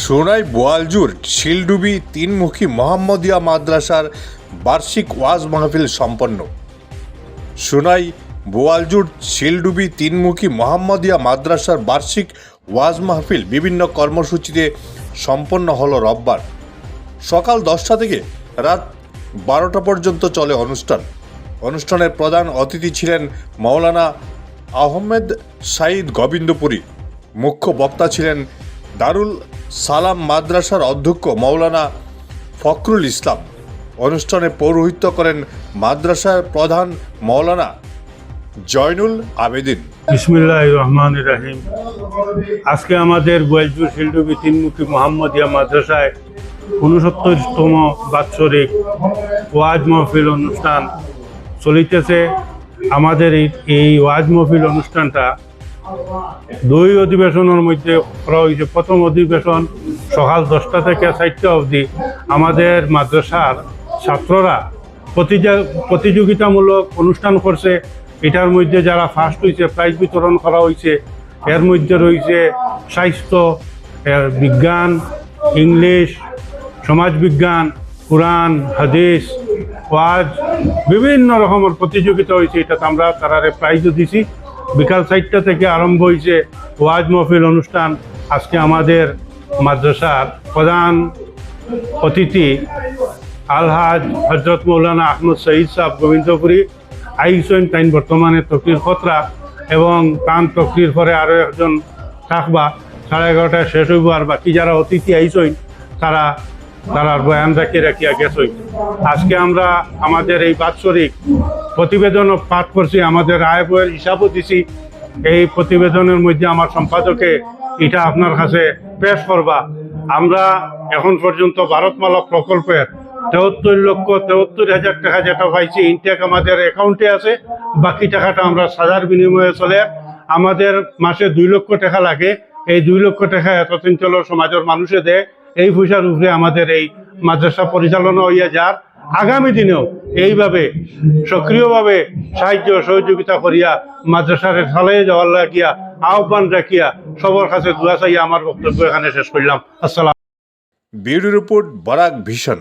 সোনাই বোয়ালজুর শিলডুবি তিনমুখী মোহাম্মদিয়া মাদ্রাসার বার্ষিক ওয়াজ মাহফিল সম্পন্ন। সোনাই বোয়ালজুর শিলডুবি তিনমুখী মোহাম্মদিয়া মাদ্রাসার বার্ষিক ওয়াজ মাহফিল বিভিন্ন কর্মসূচিতে সম্পন্ন হলো রোববার। সকাল 10টা থেকে রাত 12টা পর্যন্ত চলে অনুষ্ঠানের প্রধান অতিথি ছিলেন মাওলানা আহমেদ সাঈদ গোবিন্দপুরী। মুখ্য বক্তা ছিলেন দারুল সালাম মাদ্রাসার অধ্যক্ষ মাওলানা ফখরুল ইসলাম। অনুষ্ঠানে পৌরোহিত্য করেন মাদ্রাসার প্রধান মাওলানা জয়নুল আবেদিন। বিসমিল্লাহির রহমানির রহিম। আজকে আমাদের বোয়ালজুর শিলডুবি তিনমুখী মোহাম্মদিয়া মাদ্রাসায় 69তম বাৎসরিক ওয়াজ মাহফিল অনুষ্ঠান চলিতেছে। আমাদের এই ওয়াজ মাহফিল অনুষ্ঠানটা দুই অধিবেশনের মধ্যে করা হয়েছে। প্রথম অধিবেশন সকাল 10টা থেকে 4টা অবধি আমাদের মাদ্রাসার ছাত্ররা প্রতিযোগিতামূলক অনুষ্ঠান করছে। এটার মধ্যে যারা ফার্স্ট হয়েছে প্রাইজ বিতরণ করা হয়েছে। এর মধ্যে রয়েছে স্বাস্থ্য, বিজ্ঞান, ইংলিশ, সমাজবিজ্ঞান, কোরআন, হাদিস, ওয়াজ, বিভিন্ন রকমের প্রতিযোগিতা হয়েছে। এটাতে আমরা তারারে প্রাইজও দিছি। বিকাল 4টা থেকে আরম্ভ হয়েছে ওয়াজ মাহফিল অনুষ্ঠান। আজকে আমাদের মাদ্রাসার প্রধান অতিথি আলহাজ হজরত মৌলানা আহমদ সঈদ সাহেব গোবিন্দপুরী আইসেন। তাই বর্তমানে তকরির খতরা এবং তান তকরির পরে আরও একজন থাকবা। 11:30টায় শেষ হইব। আর বাকি যারা অতিথি আইসেন তারার বয়ান রাখিয়া গেছই। আজকে আমরা আমাদের এই বাৎসরিক প্রতিবেদনও পাঠ করছি, আমাদের আয় বইয়ের হিসাবও দিছি। এই প্রতিবেদনের মধ্যে আমার সম্পাদকে এটা আপনার কাছে পেশ করবা। আমরা এখন পর্যন্ত ভারতমালা প্রকল্পের 73,73,000 টাকা যেটা পাইছি, ইনটেক আমাদের অ্যাকাউন্টে আছে। বাকি টাকাটা আমরা সাজার বিনিময়ে চলে। আমাদের মাসে 2 লক্ষ টাকা লাগে। এই 2 লক্ষ টাকা এতদিন চলো সমাজের মানুষে দেয়। এই পয়সার উপরে আমাদের এই মাদ্রাসা পরিচালনা হইয়া যার। আগামী দিনেও এইভাবে সক্রিয়ভাবে সাহায্য সহযোগিতা করিয়া মাদ্রাসার চালিয়ে যাওয়ার লাগিয়া আহ্বান রাখিয়া সবার কাছে দোয়া চাইয়া আমার বক্তব্য এখানে শেষ করলাম। আসসালাম। Bureau report Barak vision.